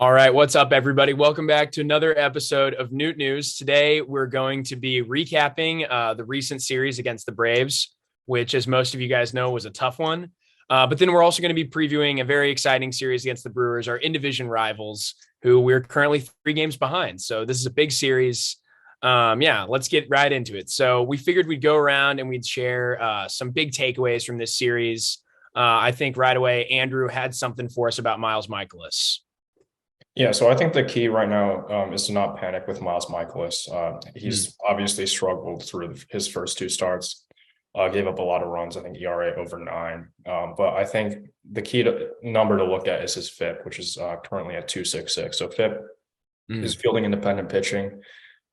All right, what's up, everybody? Welcome back to another episode of Newt News. Today, we're going to be recapping the recent series against the Braves, which, as most of you guys know, was a tough one. But then we're also going to be previewing a very exciting series against the Brewers, our in-division rivals, who we're currently 3 games behind. So this is a big series. Yeah, let's get right into it. So we figured we'd go around and we'd share some big takeaways from this series. I think right away, Andrew had something for us about Miles Mikolas. Yeah, so I think the key right now is to not panic with Miles Mikolas. Hmm. He's obviously struggled through his first two starts, gave up a lot of runs. I think ERA over 9. But I think the key number to look at is his FIP, which is currently at 2.66. So FIP is Hmm. fielding independent pitching.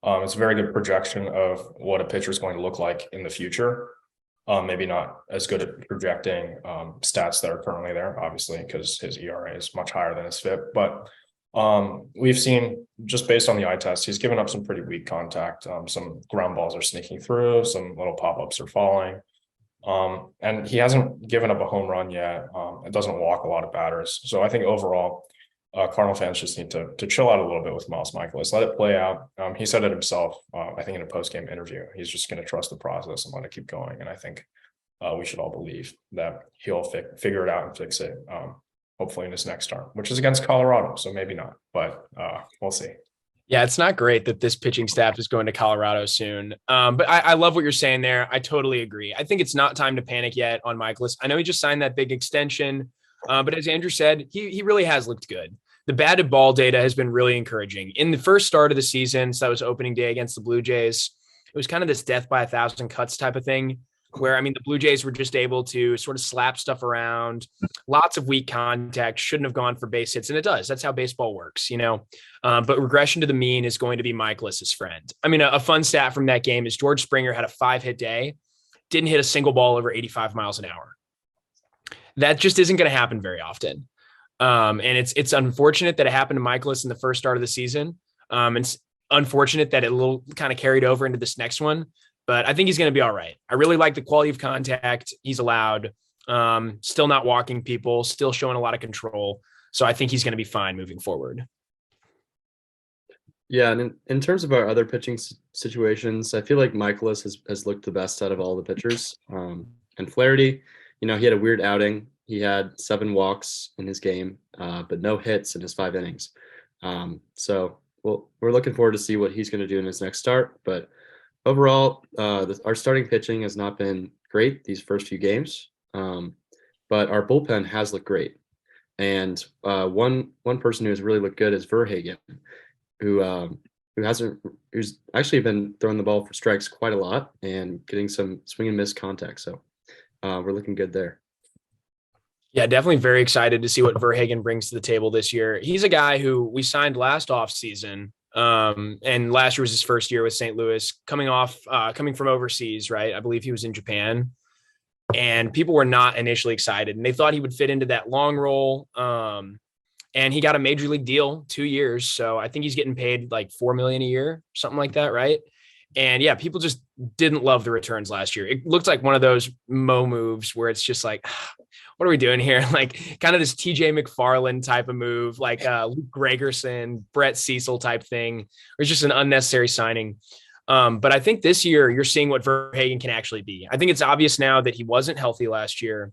It's a very good projection of what a pitcher is going to look like in the future. Maybe not as good at projecting stats that are currently there, obviously, because his ERA is much higher than his FIP. But we've seen just based on the eye test, he's given up some pretty weak contact. Some ground balls are sneaking through, some little pop-ups are falling. And he hasn't given up a home run yet. It doesn't walk a lot of batters. So I think overall, Cardinal fans just need to chill out a little bit with Miles Mikolas. Let it play out. He said it himself, I think in a post-game interview. He's just going to trust the process and let it keep going. And I think we should all believe that he'll figure it out and fix it. Hopefully in his next start, which is against Colorado. So maybe not, but we'll see. Yeah, it's not great that this pitching staff is going to Colorado soon. But I love what you're saying there. I totally agree. I think it's not time to panic yet on Michaelis. I know he just signed that big extension, but as Andrew said, he really has looked good. The batted ball data has been really encouraging. In the first start of the season, so that was opening day against the Blue Jays, it was kind of this death by 1,000 cuts type of thing, where I mean the Blue Jays were just able to sort of slap stuff around, lots of weak contact, shouldn't have gone for base hits, and it does. That's how baseball works, you know. But regression to the mean is going to be Michaelis's friend. I mean, a fun stat from that game is George Springer had a 5-hit day, didn't hit a single ball over 85 miles an hour. That just isn't going to happen very often. And it's unfortunate that it happened to Michaelis in the first start of the season. And it's unfortunate that it little kind of carried over into this next one. But I think he's going to be all right. I really like the quality of contact he's allowed. Still not walking people, still showing a lot of control. So I think he's going to be fine moving forward. Yeah, and in terms of our other pitching situations, I feel like Michaelis has looked the best out of all the pitchers. And Flaherty, he had a weird outing. He had 7 walks in his game, but no hits in his 5 innings. So we're looking forward to see what he's going to do in his next start. But overall, our starting pitching has not been great these first few games, but our bullpen has looked great. And one person who has really looked good is Verhagen, who's actually been throwing the ball for strikes quite a lot and getting some swing and miss contact. So we're looking good there. Yeah, definitely very excited to see what Verhagen brings to the table this year. He's a guy who we signed last offseason. And last year was his first year with St. Louis, coming from overseas, right? I believe he was in Japan. And people were not initially excited. And they thought he would fit into that long role. And he got a major league deal, 2 years. So I think he's getting paid like $4 million a year, something like that, right? And yeah, people just didn't love the returns last year. It looked like one of those Mo moves where it's just like, what are we doing here? Like kind of this TJ McFarland type of move, like Luke Gregerson, Brett Cecil type thing. It was just an unnecessary signing. But I think this year you're seeing what Verhagen can actually be. I think it's obvious now that he wasn't healthy last year.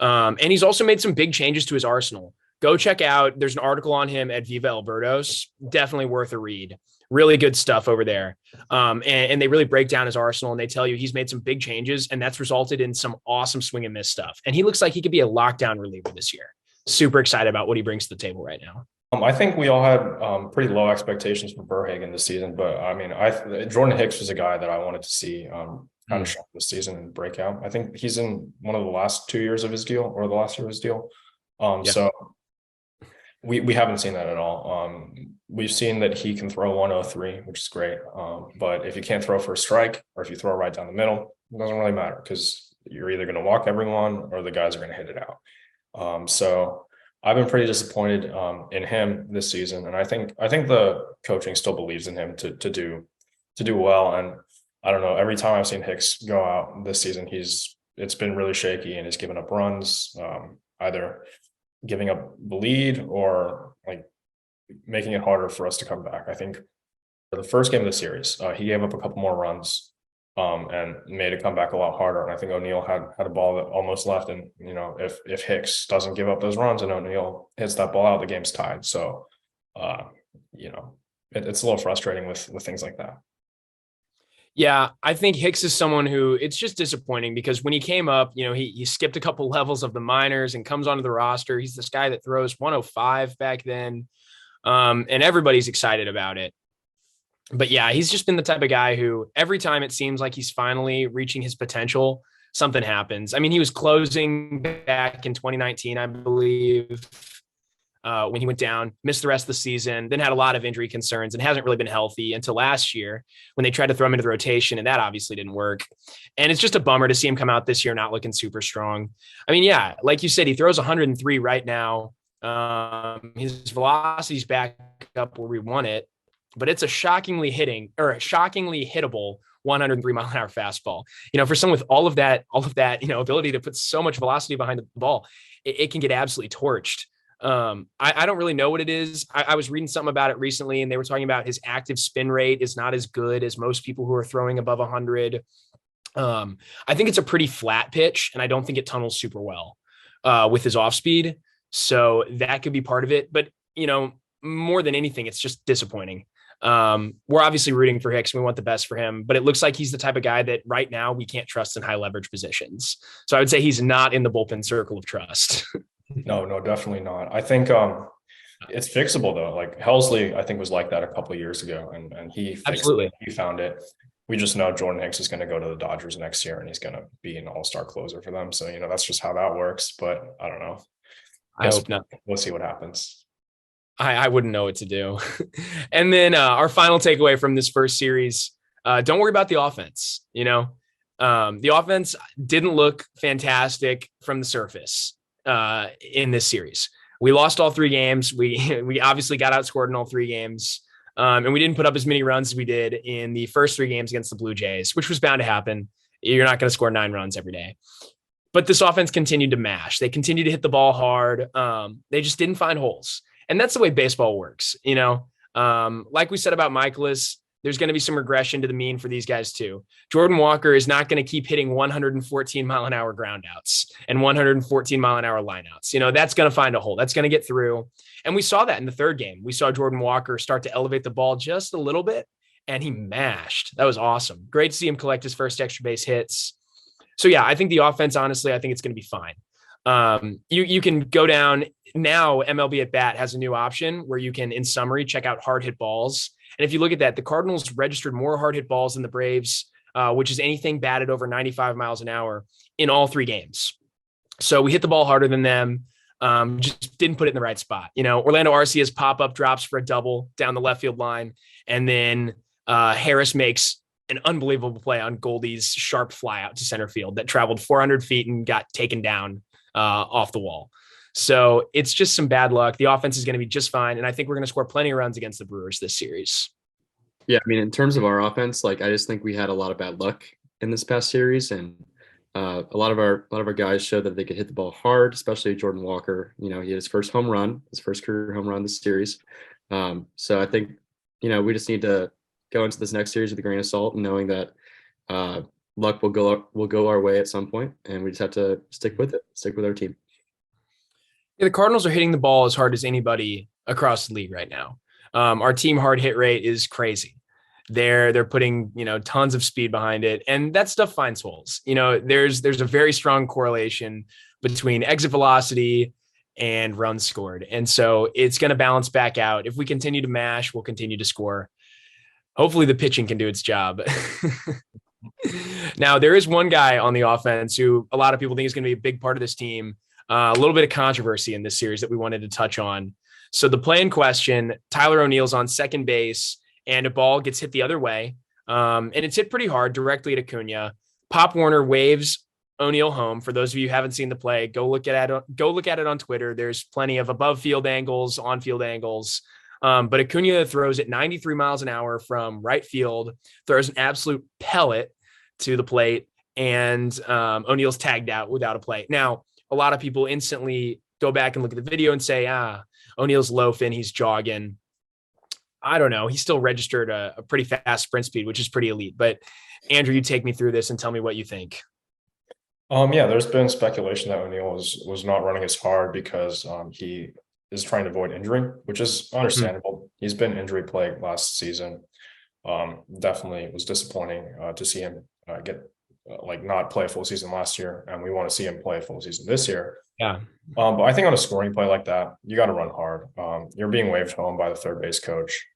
And he's also made some big changes to his arsenal. Go check out, there's an article on him at Viva Alberto's. Definitely worth a read. Really good stuff over there. And they really break down his arsenal and they tell you he's made some big changes and that's resulted in some awesome swing and miss stuff. And he looks like he could be a lockdown reliever this year. Super excited about what he brings to the table right now. I think we all had pretty low expectations for Verhagen this season, but I mean, Jordan Hicks was a guy that I wanted to see kind of show this season and break out. I think he's in one of the last 2 years of his deal or the last year of his deal. So we haven't seen that at all. We've seen that he can throw 103, which is great. But if you can't throw for a strike or if you throw right down the middle, it doesn't really matter because you're either going to walk everyone or the guys are going to hit it out. So I've been pretty disappointed in him this season, and I think the coaching still believes in him to do well. And I don't know, every time I've seen Hicks go out this season, it's been really shaky and he's given up runs, either giving up the lead or like making it harder for us to come back. I think for the first game of the series, he gave up a couple more runs and made it come back a lot harder. And I think O'Neill had a ball that almost left. And, if Hicks doesn't give up those runs and O'Neill hits that ball out, the game's tied. So, it's a little frustrating with things like that. Yeah, I think Hicks is someone who it's just disappointing because when he came up, he skipped a couple levels of the minors and comes onto the roster. He's this guy that throws 105 back then, and everybody's excited about it. But yeah, he's just been the type of guy who every time it seems like he's finally reaching his potential, something happens. I mean, he was closing back in 2019, I believe, when he went down, missed the rest of the season, then had a lot of injury concerns and hasn't really been healthy until last year when they tried to throw him into the rotation, and that obviously didn't work. And it's just a bummer to see him come out this year not looking super strong. I mean, yeah, like you said, he throws 103 right now. His velocity's back up where we want it, but it's a shockingly hittable 103 mile an hour fastball. For someone with all of that, ability to put so much velocity behind the ball, it can get absolutely torched. I don't really know what it is. I was reading something about it recently, and they were talking about his active spin rate is not as good as most people who are throwing above 100. I think it's a pretty flat pitch, and I don't think it tunnels super well with his off speed. So that could be part of it. But, more than anything, it's just disappointing. We're obviously rooting for Hicks. We want the best for him, but it looks like he's the type of guy that right now we can't trust in high leverage positions. So I would say he's not in the bullpen circle of trust. No, definitely not. I think it's fixable though. Like Helsley, I think was like that a couple of years ago, and he fixed it. He found it. We just know Jordan Hicks is going to go to the Dodgers next year, and he's going to be an all-star closer for them. So that's just how that works. But I don't know. I hope not. We'll see what happens. I wouldn't know what to do. And then our final takeaway from this first series: don't worry about the offense. The offense didn't look fantastic from the surface. In this series, we lost all 3 games. We obviously got outscored in all 3 games, and we didn't put up as many runs as we did in the first 3 games against the Blue Jays, which was bound to happen. You're not going to score 9 runs every day. But this offense continued to mash. They continued to hit the ball hard. They just didn't find holes, and that's the way baseball works. Like we said about Mikolas, there's going to be some regression to the mean for these guys too. Jordan Walker is not going to keep hitting 114 mile an hour ground outs and 114 mile an hour lineouts. That's going to find a hole. That's going to get through. And we saw that in the 3rd game. We saw Jordan Walker start to elevate the ball just a little bit, and he mashed. That was awesome. Great to see him collect his first extra base hits. So yeah, I think the offense, honestly, I think it's going to be fine. You can go down now. MLB at Bat has a new option where you can, in summary, check out hard hit balls. And if you look at that, the Cardinals registered more hard hit balls than the Braves, which is anything batted over 95 miles an hour in all 3 games. So we hit the ball harder than them, just didn't put it in the right spot. Orlando Arcia's pop-up drops for a double down the left field line. And then Harris makes an unbelievable play on Goldie's sharp fly out to center field that traveled 400 feet and got taken down off the wall. So it's just some bad luck. The offense is going to be just fine. And I think we're going to score plenty of runs against the Brewers this series. Yeah. I mean, in terms of our offense, I just think we had a lot of bad luck in this past series. And a lot of our guys showed that they could hit the ball hard, especially Jordan Walker. He had his first career home run this series. So I think, we just need to go into this next series with a grain of salt and knowing that luck will go our way at some point, and we just have to stick with our team. Yeah, the Cardinals are hitting the ball as hard as anybody across the league right now. Our team hard hit rate is crazy. They're putting, tons of speed behind it, and that stuff finds holes. There's a very strong correlation between exit velocity and runs scored. And so it's going to balance back out. If we continue to mash, we'll continue to score. Hopefully the pitching can do its job. Now, there is one guy on the offense who a lot of people think is going to be a big part of this team. A little bit of controversy in this series that we wanted to touch on. So the play in question, Tyler O'Neill's on second base, and a ball gets hit the other way. And it's hit pretty hard directly at Acuna. Pop Warner waves O'Neill home. For those of you who haven't seen the play, go look at it on Twitter. There's plenty of above field angles, on field angles. But Acuna throws at 93 miles an hour from right field, throws an absolute pellet to the plate, and O'Neill's tagged out without a play. Now, a lot of people instantly go back and look at the video and say, O'Neill's loafing, he's jogging. I don't know. He still registered a pretty fast sprint speed, which is pretty elite. But Andrew, you take me through this and tell me what you think. Yeah, there's been speculation that O'Neal was not running as hard because he is trying to avoid injury, which is understandable. He's been injury plagued last season. Definitely was disappointing to see him get not play a full season last year, and we want to see him play a full season this year. Yeah. But I think on a scoring play like that, you got to run hard. You're being waved home by the third base coach,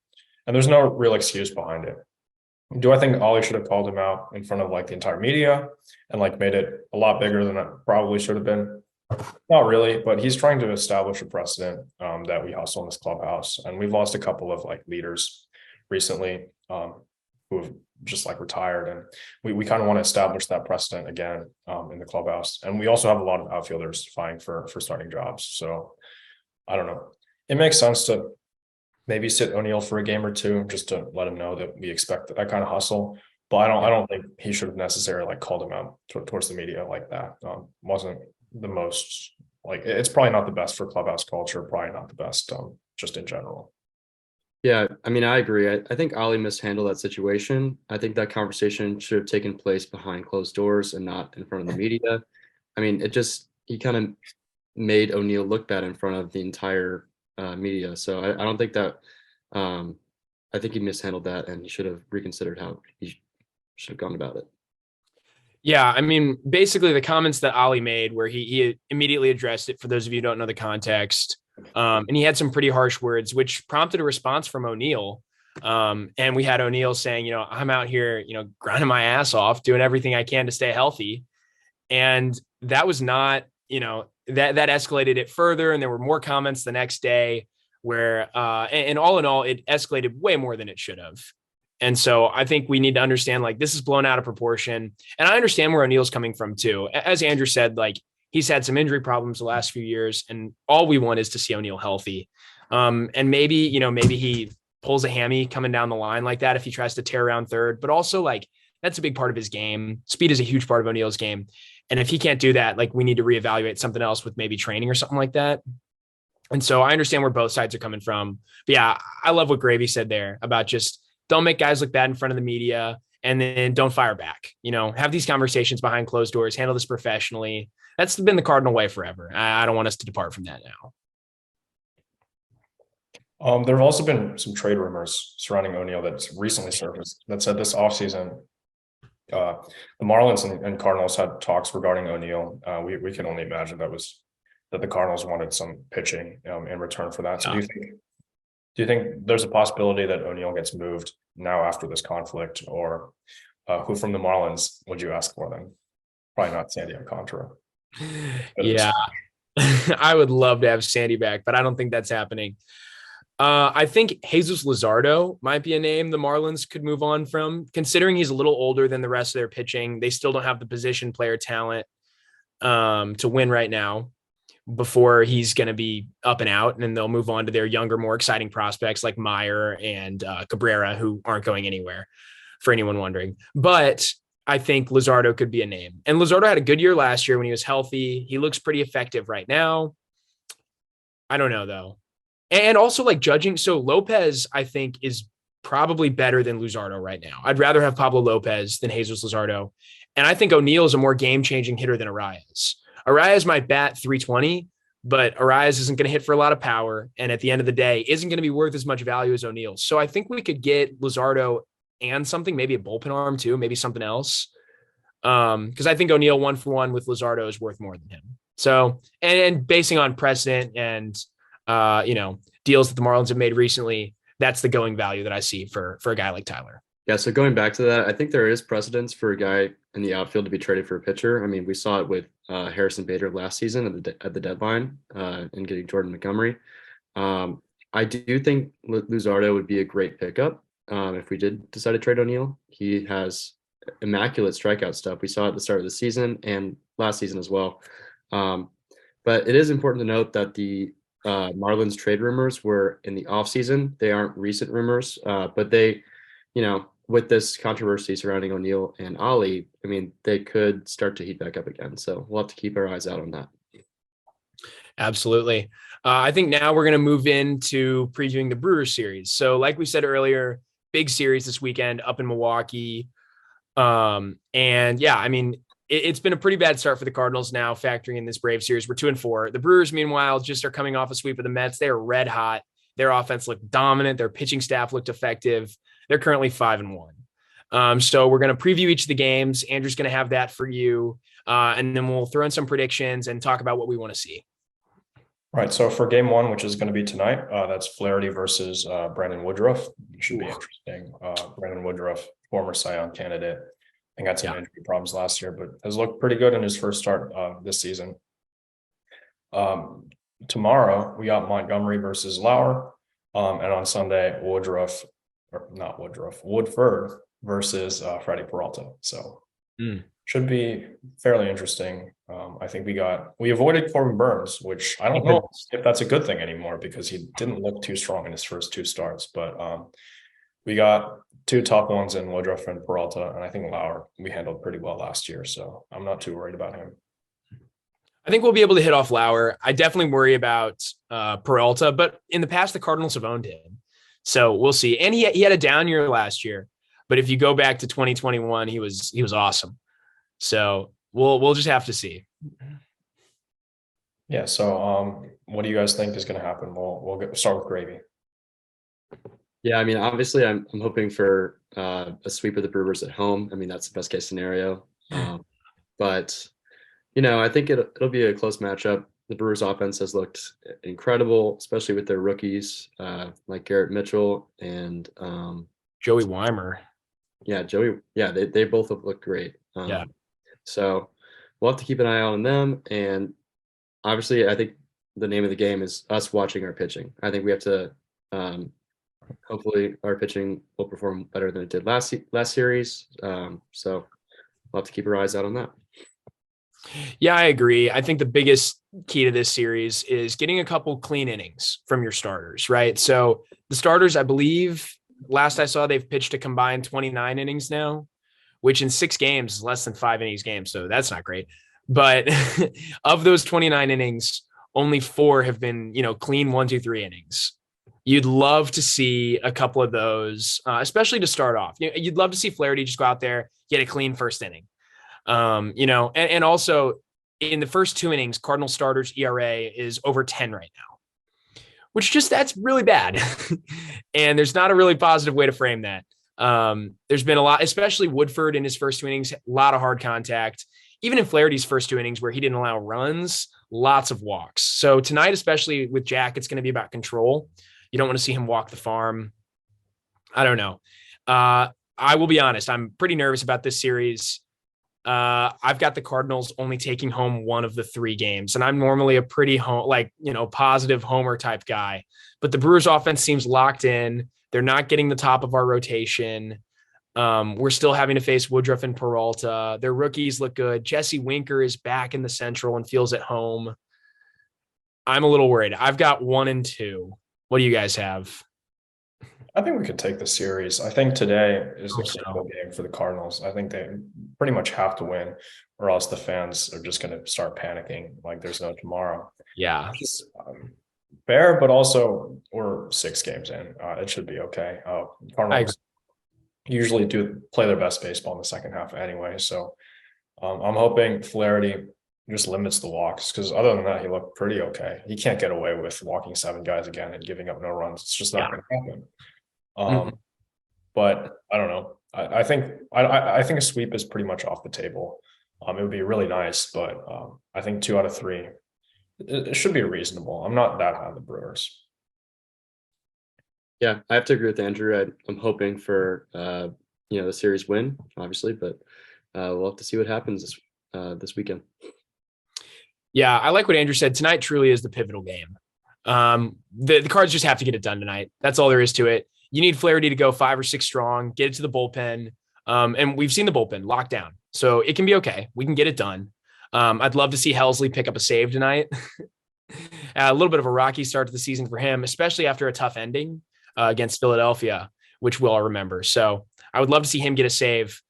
and there's no real excuse behind it. Do I think Ollie should have called him out in front of the entire media and made it a lot bigger than it probably should have been? Not really, but he's trying to establish a precedent that we hustle in this clubhouse, and we've lost a couple of leaders recently who have just retired, and we kind of want to establish that precedent again in the clubhouse. And we also have a lot of outfielders vying for starting jobs. So I don't know. It makes sense to maybe sit O'Neal for a game or two just to let him know that we expect that kind of hustle. But I don't think he should have necessarily called him out towards the media like that. Wasn't the most it's probably not the best for clubhouse culture, probably not the best just in general. Yeah, I mean, I agree. I think Ollie mishandled that situation. I think that conversation should have taken place behind closed doors and not in front of the media. I mean, he kind of made O'Neal look bad in front of the entire media. So I don't think that, I think he mishandled that, and he should have reconsidered how he should have gone about it. Yeah, I mean, basically the comments that Ollie made where he immediately addressed it, for those of you who don't know the context, and he had some pretty harsh words, which prompted a response from O'Neal. And we had O'Neal saying, I'm out here, grinding my ass off, doing everything I can to stay healthy. And that was not, that escalated it further. And there were more comments the next day where, and all in all, it escalated way more than it should have. And so I think we need to understand this is blown out of proportion. And I understand where O'Neal's coming from too. As Andrew said, he's had some injury problems the last few years, and all we want is to see O'Neal healthy. And maybe he pulls a hammy coming down the line like that if he tries to tear around third, but also that's a big part of his game. Speed is a huge part of O'Neal's game. And if he can't do that, we need to reevaluate something else with maybe training or something like that. And so I understand where both sides are coming from. But yeah, I love what Gravy said there about just don't make guys look bad in front of the media, and then don't fire back. Have these conversations behind closed doors, handle this professionally. That's been the Cardinal way forever. I don't want us to depart from that now. There have also been some trade rumors surrounding O'Neal that's recently surfaced that said this offseason, the Marlins and Cardinals had talks regarding O'Neal. We can only imagine that the Cardinals wanted some pitching in return for that. So do you think there's a possibility that O'Neal gets moved now after this conflict, or who from the Marlins would you ask for them? Probably not Sandy Alcantara. Yeah, I would love to have Sandy back, but I don't think that's happening. I think Jesus Luzardo might be a name the Marlins could move on from, considering he's a little older than the rest of their pitching. They still don't have the position player talent to win right now before he's going to be up and out, and then they'll move on to their younger, more exciting prospects like Meyer and Cabrera, who aren't going anywhere, for anyone wondering. But I think Luzardo could be a name. And Luzardo had a good year last year when he was healthy. He looks pretty effective right now. I don't know, though. And also, judging, so Lopez, I think, is probably better than Luzardo right now. I'd rather have Pablo Lopez than Jesus Luzardo. And I think O'Neal is a more game-changing hitter than Arias. Arias might bat 320, but Arias isn't going to hit for a lot of power. And at the end of the day, isn't going to be worth as much value as O'Neal. So I think we could get Luzardo and something, maybe a bullpen arm too, maybe something else. Because I think O'Neal 1-for-1 with Luzardo is worth more than him. So, and basing on precedent and, deals that the Marlins have made recently, that's the going value that I see for a guy like Tyler. Yeah, so going back to that, I think there is precedence for a guy in the outfield to be traded for a pitcher. I mean, we saw it with Harrison Bader last season at the deadline and getting Jordan Montgomery. I do think Luzardo would be a great pickup if we did decide to trade O'Neal. He has immaculate strikeout stuff. We saw it at the start of the season and last season as well. But it is important to note that the Marlins trade rumors were in the offseason. They aren't recent rumors, but they, with this controversy surrounding O'Neal and Ollie, I mean, they could start to heat back up again. So we'll have to keep our eyes out on that. Absolutely. I think now we're going to move into previewing the Brewers series. So like we said earlier, big series this weekend up in Milwaukee. And yeah, I mean, it's been a pretty bad start for the Cardinals now, factoring in this Brave series. We're 2-4. The Brewers, meanwhile, just are coming off a sweep of the Mets. They are red hot. Their offense looked dominant. Their pitching staff looked effective. They're currently 5-1. So we're going to preview each of the games. Andrew's going to have that for you. And then we'll throw in some predictions and talk about what we want to see. Right. So for game one, which is going to be tonight, that's Flaherty versus Brandon Woodruff. It should be interesting. Brandon Woodruff, former Cy Young candidate, and got some injury problems last year, but has looked pretty good in his first start this season. Tomorrow we got Montgomery versus Lauer, and on Sunday Woodford versus Freddie Peralta. So should be fairly interesting. I think we avoided Corbin Burns, which I don't know if that's a good thing anymore because he didn't look too strong in his first two starts. But we got two top ones in Woodruff and Peralta, and I think Lauer we handled pretty well last year, so I'm not too worried about him. I think we'll be able to hit off Lauer. I definitely worry about Peralta, but in the past the Cardinals have owned him, so we'll see. And he had a down year last year, but if you go back to 2021, he was awesome. So we'll just have to see. Yeah. So what do you guys think is going to happen? We'll start with Gravy. Yeah, I mean, obviously, I'm hoping for a sweep of the Brewers at home. I mean, that's the best case scenario. But I think it'll be a close matchup. The Brewers' offense has looked incredible, especially with their rookies like Garrett Mitchell and Joey Weimer. Yeah, Joey. Yeah, they both have looked great. So we'll have to keep an eye on them. And obviously, I think the name of the game is us watching our pitching. I think we have to. Hopefully our pitching will perform better than it did last series. So we'll have to keep our eyes out on that. Yeah, I agree. I think the biggest key to this series is getting a couple clean innings from your starters, right? So the starters, I believe, last I saw, they've pitched a combined 29 innings now, which in 6 games is less than 5 innings game. So that's not great. But of those 29 innings, only 4 have been, clean 1, 2, 3 innings. You'd love to see a couple of those, especially to start off. You'd love to see Flaherty just go out there, get a clean first inning. And also in the first 2 innings, Cardinal starters ERA is over 10 right now, which that's really bad. And there's not a really positive way to frame that. There's been a lot, especially Woodford in his first 2 innings, a lot of hard contact. Even in Flaherty's first 2 innings where he didn't allow runs, lots of walks. So tonight, especially with Jack, it's going to be about control. You don't want to see him walk the farm. I don't know. I will be honest. I'm pretty nervous about this series. I've got the Cardinals only taking home 1 of the 3 games, and I'm normally a pretty positive homer type guy. But the Brewers offense seems locked in. They're not getting the top of our rotation. We're still having to face Woodruff and Peralta. Their rookies look good. Jesse Winker is back in the Central and feels at home. I'm a little worried. I've got 1 and 2. What do you guys have? I think we could take the series. I think today is a critical game for the Cardinals. I think they pretty much have to win, or else the fans are just going to start panicking like there's no tomorrow. Yeah. Fair, but also we're 6 games in. It should be okay. Cardinals usually do play their best baseball in the second half anyway. So I'm hoping Flaherty just limits the walks, because other than that, he looked pretty okay. He can't get away with walking 7 guys again and giving up no runs. It's just not going to happen. But I don't know. I think a sweep is pretty much off the table. It would be really nice, but I think 2 out of 3, it should be reasonable. I'm not that high on the Brewers. Yeah, I have to agree with Andrew. I'm hoping for the series win, obviously, but we'll have to see what happens this weekend. Yeah, I like what Andrew said. Tonight truly is the pivotal game. The Cards just have to get it done tonight. That's all there is to it. You need Flaherty to go 5 or 6 strong, get it to the bullpen. And we've seen the bullpen locked down, so it can be okay. We can get it done. I'd love to see Helsley pick up a save tonight. A little bit of a rocky start to the season for him, especially after a tough ending against Philadelphia, which we'll all remember. So I would love to see him get a save.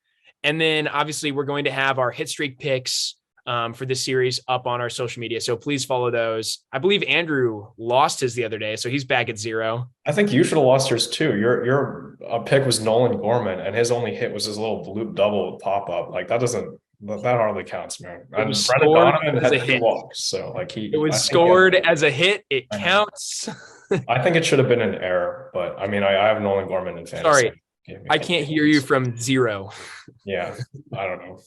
And then obviously we're going to have our hit streak picks for this series up on our social media. So please follow those. I believe Andrew lost his the other day, so he's back at 0. I think you should have lost yours too. Your pick was Nolan Gorman, and his only hit was his little blue double pop up. Like that hardly counts, man. It was Brendan scored Donovan as had a 2 hit. walks, so like It was scored as a hit. It counts. I think it should have been an error, but I mean, I have Nolan Gorman in fantasy. Sorry, I can't hear you from 0. Yeah, I don't know.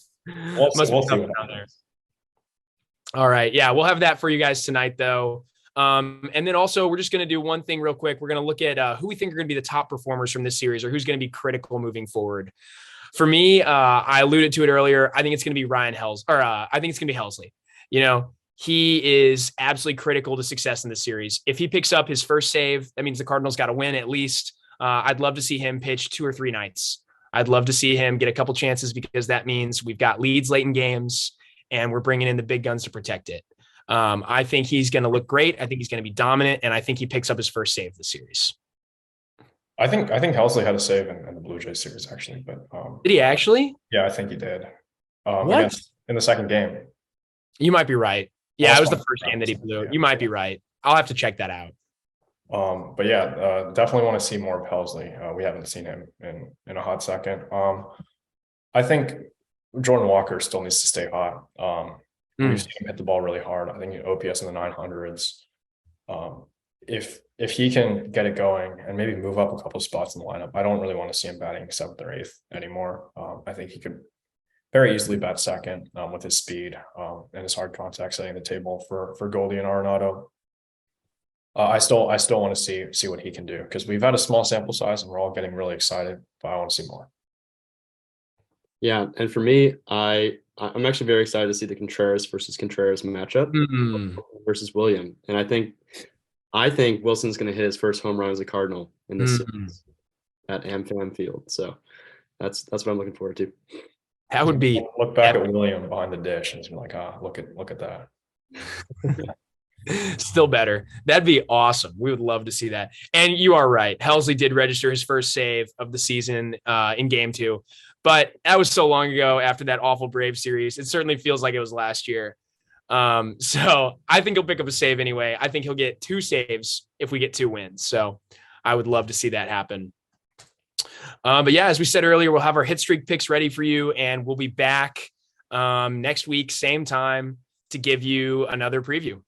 We'll see what happens. All right. Yeah, we'll have that for you guys tonight, though. And then also, we're just going to do one thing real quick. We're going to look at who we think are going to be the top performers from this series or who's going to be critical moving forward. For me, I alluded to it earlier. I think it's going to be I think it's going to be Helsley. You know, he is absolutely critical to success in this series. If he picks up his first save, that means the Cardinals got to win at least. I'd love to see him pitch 2 or 3 nights. I'd love to see him get a couple chances because that means we've got leads late in games and we're bringing in the big guns to protect it. I think he's going to look great. I think he's going to be dominant, and I think he picks up his first save of the series. I think Helsley had a save in the Blue Jays series actually, but did he actually? Yeah, I think he did. What? In the second game? You might be right. Yeah, it was the first game that he blew. You might be right. I'll have to check that out. But yeah, definitely want to see more of Helsley. We haven't seen him in a hot second. I think Jordan Walker still needs to stay hot. We've seen him hit the ball really hard. I think OPS in the 900s. If he can get it going and maybe move up a couple of spots in the lineup, I don't really want to see him batting 7th or 8th anymore. I think he could very easily bat second with his speed and his hard contact setting the table for Goldie and Arenado. I still want to see what he can do because we've had a small sample size and we're all getting really excited, but I want to see more. Yeah, and for me, I'm actually very excited to see the Contreras versus Contreras matchup versus William, and I think Wilson's going to hit his first home run as a Cardinal in this series at AmFam Field. So that's what I'm looking forward to. That would be look back at William behind the dish and be like, look at that. Still better. That'd be awesome. We would love to see that. And you are right. Helsley did register his first save of the season in game 2, but that was so long ago after that awful Braves series. It certainly feels like it was last year. So I think he'll pick up a save anyway. I think he'll get 2 saves if we get 2 wins. So I would love to see that happen. But yeah, as we said earlier, we'll have our hit streak picks ready for you, and we'll be back next week, same time, to give you another preview.